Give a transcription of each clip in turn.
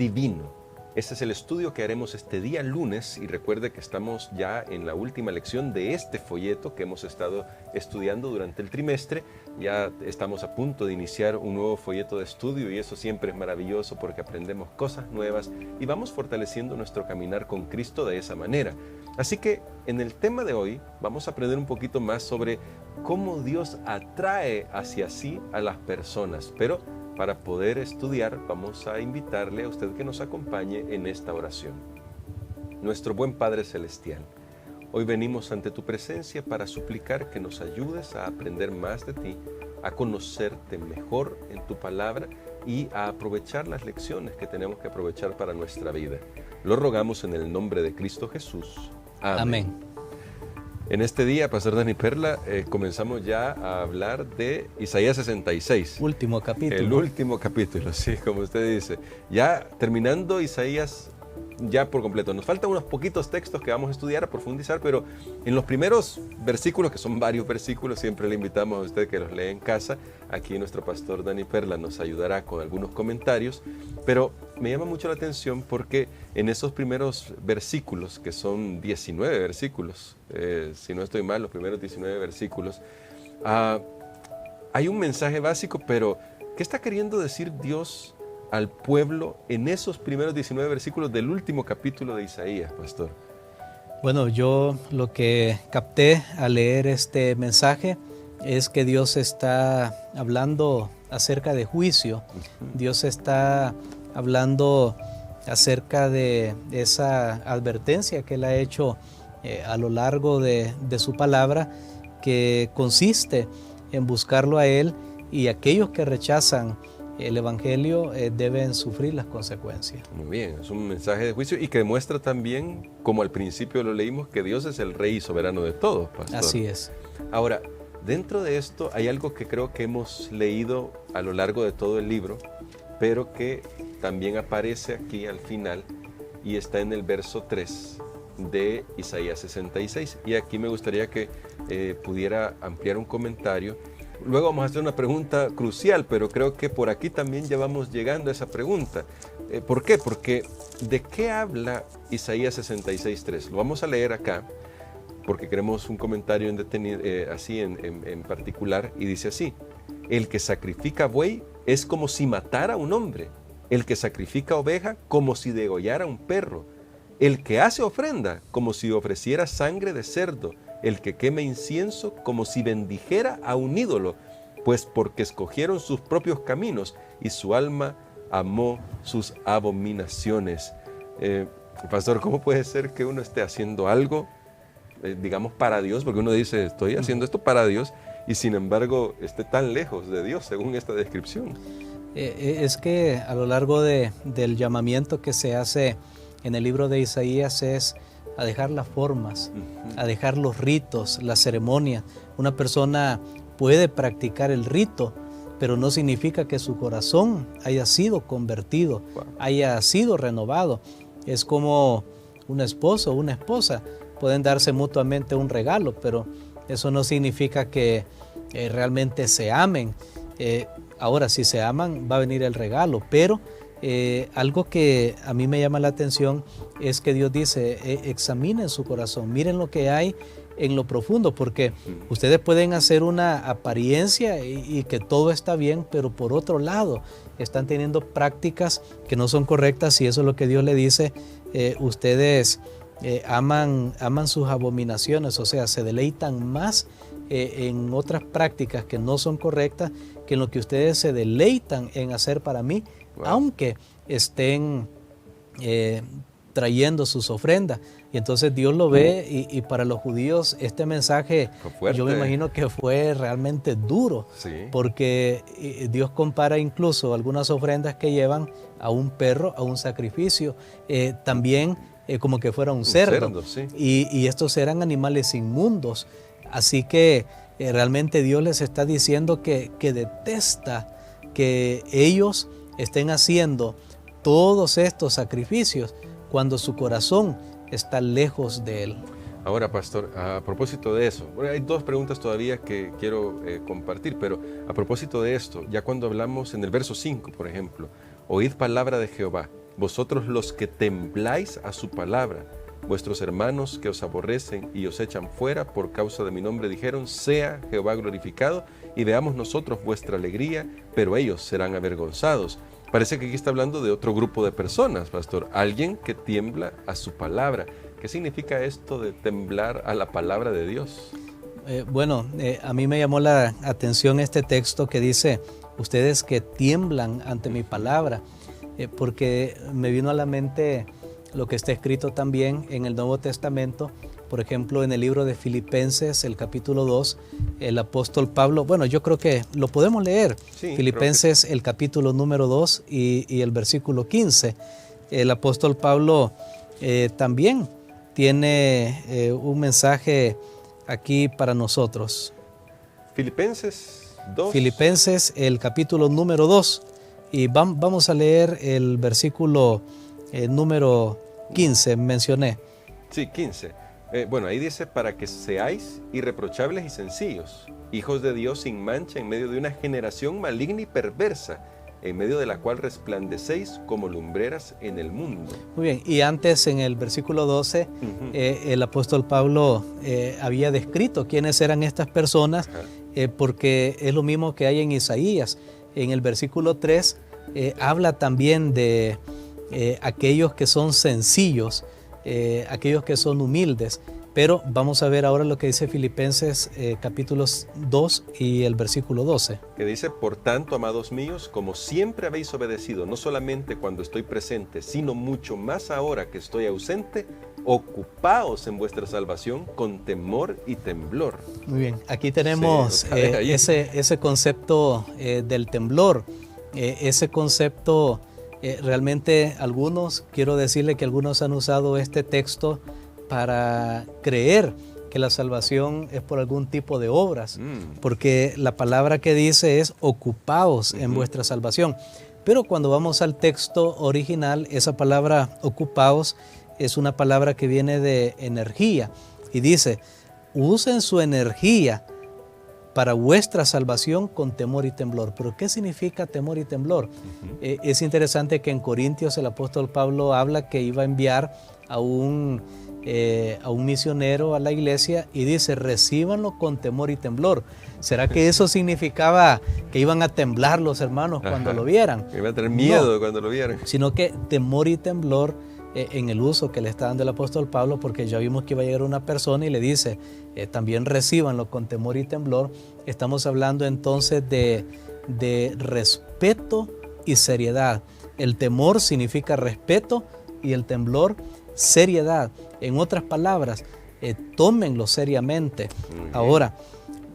divino. Este es el estudio que haremos este día lunes y recuerde que estamos ya en la última lección de este folleto que hemos estado estudiando durante el trimestre. Ya estamos a punto de iniciar un nuevo folleto de estudio y eso siempre es maravilloso porque aprendemos cosas nuevas y vamos fortaleciendo nuestro caminar con Cristo de esa manera. Así que en el tema de hoy vamos a aprender un poquito más sobre cómo Dios atrae hacia sí a las personas, pero para poder estudiar, vamos a invitarle a usted que nos acompañe en esta oración. Nuestro buen Padre Celestial, hoy venimos ante tu presencia para suplicar que nos ayudes a aprender más de ti, a conocerte mejor en tu palabra y a aprovechar las lecciones que tenemos que aprovechar para nuestra vida. Lo rogamos en el nombre de Cristo Jesús. Amén. Amén. En este día, Pastor Dani Perla, comenzamos ya a hablar de Isaías 66. Último capítulo. El último capítulo, sí, como usted dice. Ya terminando Isaías ya por completo. Nos faltan unos poquitos textos que vamos a estudiar, a profundizar, pero en los primeros versículos, que son varios versículos, siempre le invitamos a usted que los lea en casa. Aquí nuestro pastor Dani Perla nos ayudará con algunos comentarios, pero me llama mucho la atención porque en esos primeros versículos, que son 19 versículos, si no estoy mal, los primeros 19 versículos, hay un mensaje básico, pero ¿qué está queriendo decir Dios al pueblo en esos primeros 19 versículos del último capítulo de Isaías, pastor? Bueno, yo lo que capté al leer este mensaje es que Dios está hablando acerca de juicio. Dios está hablando acerca de esa advertencia que Él ha hecho a lo largo de su palabra, que consiste en buscarlo a Él, y aquellos que rechazan el Evangelio deben sufrir las consecuencias. Muy bien, es un mensaje de juicio y que demuestra también, como al principio lo leímos, que Dios es el Rey soberano de todo, pastor. Así es. Ahora, dentro de esto hay algo que creo que hemos leído a lo largo de todo el libro, pero que también aparece aquí al final y está en el verso 3 de Isaías 66. Y aquí me gustaría que pudiera ampliar un comentario. Luego vamos a hacer una pregunta crucial, pero creo que por aquí también ya vamos llegando a esa pregunta. ¿Por qué? Porque ¿de qué habla Isaías 66.3? Lo vamos a leer acá, porque queremos un comentario en particular, y dice así: el que sacrifica buey es como si matara a un hombre, el que sacrifica oveja como si degollara a un perro, el que hace ofrenda como si ofreciera sangre de cerdo, el que quema incienso como si bendijera a un ídolo, pues porque escogieron sus propios caminos y su alma amó sus abominaciones. Pastor, ¿cómo puede ser que uno esté haciendo algo, digamos, para Dios? Porque uno dice, estoy haciendo esto para Dios, y sin embargo esté tan lejos de Dios, según esta descripción. Es que a lo largo del llamamiento que se hace en el libro de Isaías es a dejar las formas, a dejar los ritos, las ceremonias. Una persona puede practicar el rito, pero no significa que su corazón haya sido convertido, haya sido renovado. Es como un esposo o una esposa, pueden darse mutuamente un regalo, pero eso no significa que realmente se amen. Ahora, si se aman, va a venir el regalo, pero algo que a mí me llama la atención es que Dios dice, examinen su corazón, miren lo que hay en lo profundo, porque ustedes pueden hacer una apariencia y que todo está bien, pero por otro lado están teniendo prácticas que no son correctas, y eso es lo que Dios le dice. Ustedes aman sus abominaciones, o sea, se deleitan más en otras prácticas que no son correctas que en lo que ustedes se deleitan en hacer para mí. Wow. Aunque estén trayendo sus ofrendas. Y entonces Dios lo ve, y para los judíos este mensaje, yo me imagino que fue realmente duro, sí, porque Dios compara incluso algunas ofrendas que llevan a un perro, a un sacrificio, también como que fuera un cerdo, sí. Y estos eran animales inmundos. Así que realmente Dios les está diciendo que detesta que ellos estén haciendo todos estos sacrificios cuando su corazón está lejos de Él. Ahora, pastor, a propósito de eso, bueno, hay dos preguntas todavía que quiero compartir, pero a propósito de esto, ya cuando hablamos en el verso 5, por ejemplo, oíd palabra de Jehová, vosotros los que tembláis a su palabra, vuestros hermanos que os aborrecen y os echan fuera por causa de mi nombre dijeron, sea Jehová glorificado, y veamos nosotros vuestra alegría, pero ellos serán avergonzados. Parece que aquí está hablando de otro grupo de personas, pastor, alguien que tiembla a su palabra. ¿Qué significa esto de temblar a la palabra de Dios? A mí me llamó la atención este texto que dice, ustedes que tiemblan ante mi palabra, porque me vino a la mente lo que está escrito también en el Nuevo Testamento, por ejemplo, en el libro de Filipenses, el capítulo 2, el apóstol Pablo, yo creo que lo podemos leer, sí, Filipenses, el capítulo número 2 y el versículo 15. El apóstol Pablo también tiene un mensaje aquí para nosotros. Filipenses 2. Filipenses, el capítulo número 2, y vamos a leer el versículo número 15, mencioné. Sí, 15. Ahí dice, para que seáis irreprochables y sencillos, hijos de Dios sin mancha en medio de una generación maligna y perversa, en medio de la cual resplandecéis como lumbreras en el mundo. Muy bien, y antes en el versículo 12, el apóstol Pablo había descrito quiénes eran estas personas, porque es lo mismo que hay en Isaías. En el versículo 3 habla también de aquellos que son sencillos, aquellos que son humildes. Pero vamos a ver ahora lo que dice Filipenses capítulos 2 y el versículo 12. Que dice, por tanto, amados míos, como siempre habéis obedecido, no solamente cuando estoy presente, sino mucho más ahora que estoy ausente, ocupaos en vuestra salvación con temor y temblor. Muy bien, aquí tenemos ese concepto del temblor, ese concepto realmente quiero decirle que algunos han usado este texto para creer que la salvación es por algún tipo de obras, porque la palabra que dice es ocupaos en vuestra salvación. Pero cuando vamos al texto original, esa palabra ocupaos es una palabra que viene de energía y dice, usen su energía para vuestra salvación con temor y temblor. ¿Pero qué significa temor y temblor? Es interesante que en Corintios el apóstol Pablo habla que iba a enviar a un misionero a la iglesia y dice, recíbanlo con temor y temblor. ¿Será que eso significaba que iban a temblar los hermanos cuando lo vieran? Iban a tener miedo cuando lo vieran. Sino que temor y temblor en el uso que le está dando el apóstol Pablo, porque ya vimos que iba a llegar una persona y le dice, también recíbanlo con temor y temblor. Estamos hablando entonces de respeto y seriedad. El temor significa respeto y el temblor seriedad. En otras palabras, tómenlo seriamente. Ahora,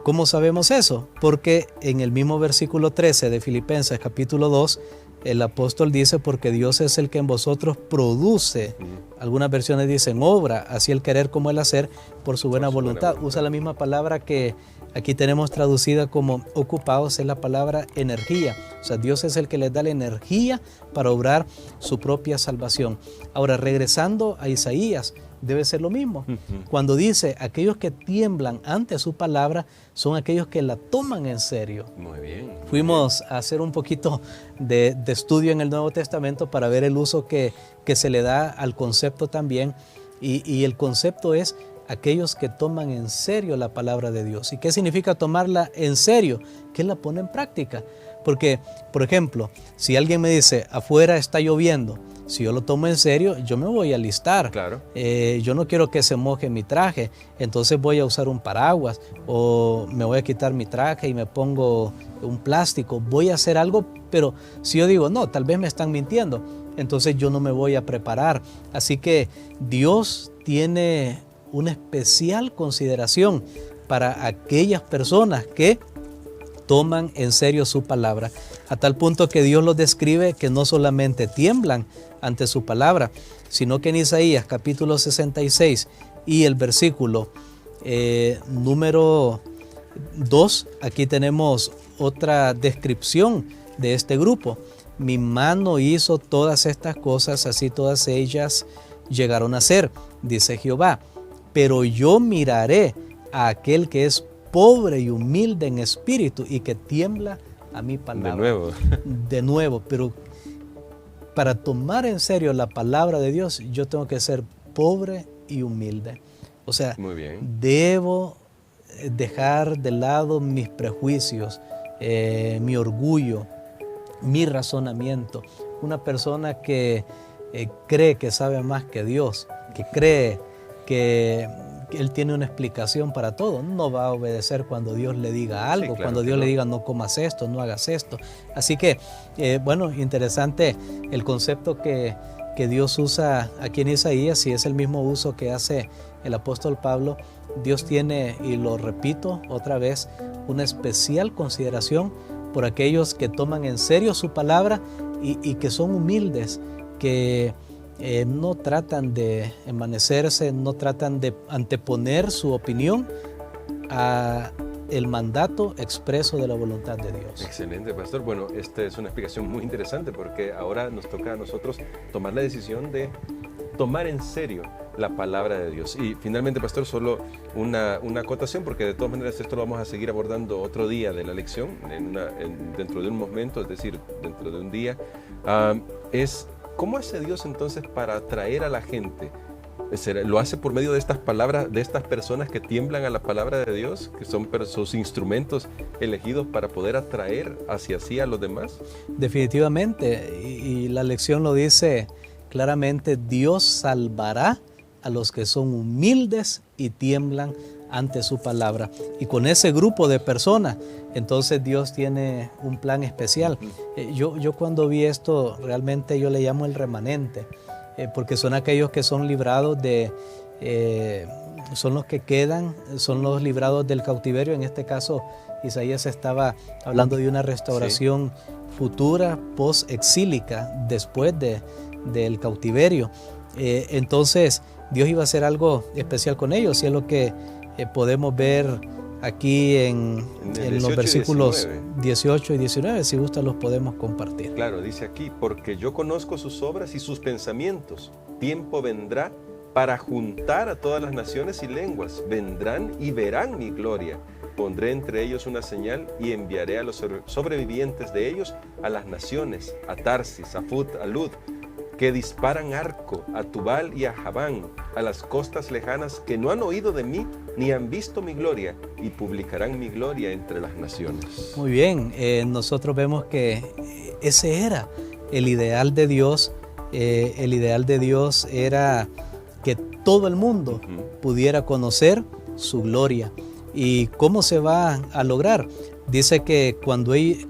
¿cómo sabemos eso? Porque en el mismo versículo 13 de Filipenses capítulo 2, el apóstol dice, porque Dios es el que en vosotros produce, algunas versiones dicen obra, así el querer como el hacer, por su buena voluntad. Usa la misma palabra que aquí tenemos traducida como ocupados, es la palabra energía. O sea, Dios es el que les da la energía para obrar su propia salvación. Ahora, regresando a Isaías, debe ser lo mismo. Cuando dice, aquellos que tiemblan ante su palabra son aquellos que la toman en serio. Muy bien. Fuimos a hacer un poquito de estudio en el Nuevo Testamento para ver el uso que se le da al concepto también. Y el concepto es aquellos que toman en serio la palabra de Dios. ¿Y qué significa tomarla en serio? Que la pone en práctica. Porque, por ejemplo, si alguien me dice, afuera está lloviendo, si yo lo tomo en serio, yo me voy a alistar. Claro. Yo no quiero que se moje mi traje, entonces voy a usar un paraguas o me voy a quitar mi traje y me pongo un plástico. Voy a hacer algo, pero si yo digo, no, tal vez me están mintiendo, entonces yo no me voy a preparar. Así que Dios tiene una especial consideración para aquellas personas que toman en serio su palabra, a tal punto que Dios los describe que no solamente tiemblan ante su palabra, sino que en Isaías capítulo 66 y el versículo número 2, aquí tenemos otra descripción de este grupo. Mi mano hizo todas estas cosas, así todas ellas llegaron a ser, dice Jehová. Pero yo miraré a aquel que es pobre y humilde en espíritu y que tiembla a mi palabra. De nuevo. De nuevo, pero para tomar en serio la palabra de Dios, yo tengo que ser pobre y humilde. O sea, Muy bien. debo dejar de lado mis prejuicios, mi orgullo, mi razonamiento. Una persona que cree que sabe más que Dios, que cree que Él tiene una explicación para todo, no va a obedecer cuando Dios le diga algo, Sí, claro cuando que Dios no. le diga no comas esto, no hagas esto. Así que, bueno, interesante el concepto que Dios usa aquí en Isaías, y es el mismo uso que hace el apóstol Pablo. Dios tiene, y lo repito otra vez, una especial consideración por aquellos que toman en serio su palabra y que son humildes, que no tratan de envanecerse, no tratan de anteponer su opinión a el mandato expreso de la voluntad de Dios. Excelente, pastor. Bueno, esta es una explicación muy interesante porque ahora nos toca a nosotros tomar la decisión de tomar en serio la palabra de Dios. Y finalmente, pastor, solo una acotación, porque de todas maneras esto lo vamos a seguir abordando otro día de la lección, dentro de un momento, es decir, dentro de un día. Es ¿cómo hace Dios entonces para atraer a la gente? ¿Lo hace por medio de estas palabras, de estas personas que tiemblan a la palabra de Dios, que son sus instrumentos elegidos para poder atraer hacia sí a los demás? Definitivamente, y la lección lo dice claramente: Dios salvará a los que son humildes y tiemblan ante su palabra. Y con ese grupo de personas, entonces Dios tiene un plan especial. Yo cuando vi esto, realmente yo le llamo el remanente, porque son aquellos que son librados son los que quedan, son los librados del cautiverio. En este caso, Isaías estaba hablando de una restauración futura, post-exílica, después del cautiverio. Entonces, Dios iba a hacer algo especial con ellos, y es lo que podemos ver aquí en los versículos 18 y 19. Si gusta, los podemos compartir. Claro, dice aquí: porque yo conozco sus obras y sus pensamientos. Tiempo vendrá para juntar a todas las naciones y lenguas. Vendrán y verán mi gloria. Pondré entre ellos una señal y enviaré a los sobrevivientes de ellos a las naciones, a Tarsis, a Fut, a Lud, que disparan arco, a Tubal y a Javán, a las costas lejanas, que no han oído de mí ni han visto mi gloria, y publicarán mi gloria entre las naciones. Muy bien, nosotros vemos que ese era el ideal de Dios. El ideal de Dios era que todo el mundo pudiera conocer su gloria. ¿Y cómo se va a lograr? Dice que cuando él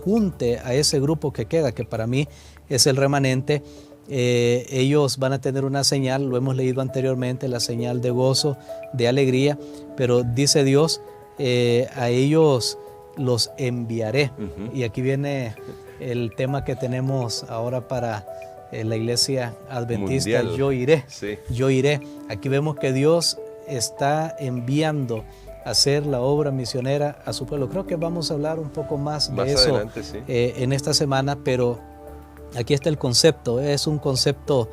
junte a ese grupo que queda, que para mí es el remanente, ellos van a tener una señal, lo hemos leído anteriormente, la señal de gozo, de alegría, pero dice Dios, a ellos los enviaré. Y aquí viene el tema que tenemos ahora para la iglesia adventista: mundial. Yo iré, sí. Yo iré. Aquí vemos que Dios está enviando a hacer la obra misionera a su pueblo. Creo que vamos a hablar un poco más de eso adelante, sí. En esta semana, pero aquí está el concepto, es un concepto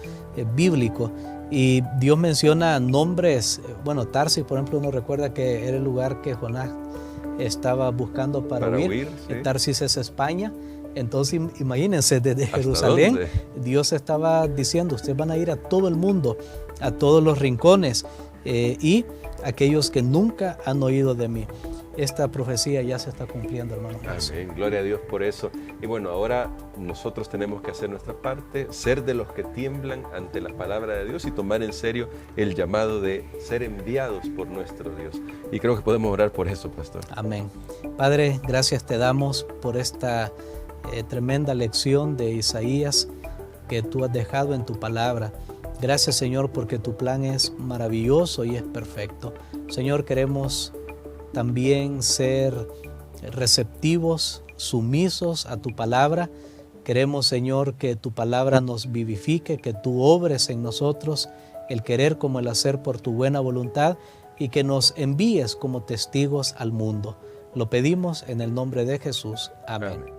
bíblico, y Dios menciona nombres. Bueno, Tarsis, por ejemplo, uno recuerda que era el lugar que Jonás estaba buscando para huir. Sí. Tarsis es España. Entonces, imagínense, desde Jerusalén, ¿dónde? Dios estaba diciendo: ustedes van a ir a todo el mundo, a todos los rincones, y aquellos que nunca han oído de mí. Esta profecía ya se está cumpliendo, hermano. Amén, gloria a Dios por eso. Y bueno, ahora nosotros tenemos que hacer nuestra parte, ser de los que tiemblan ante la palabra de Dios y tomar en serio el llamado de ser enviados por nuestro Dios. Y creo que podemos orar por eso, pastor. Amén. Padre, gracias te damos por esta tremenda lección de Isaías que tú has dejado en tu palabra. Gracias, Señor, porque tu plan es maravilloso y es perfecto. Señor, queremos también ser receptivos, sumisos a tu palabra. Queremos, Señor, que tu palabra nos vivifique, que tú obres en nosotros el querer como el hacer por tu buena voluntad, y que nos envíes como testigos al mundo. Lo pedimos en el nombre de Jesús. Amén.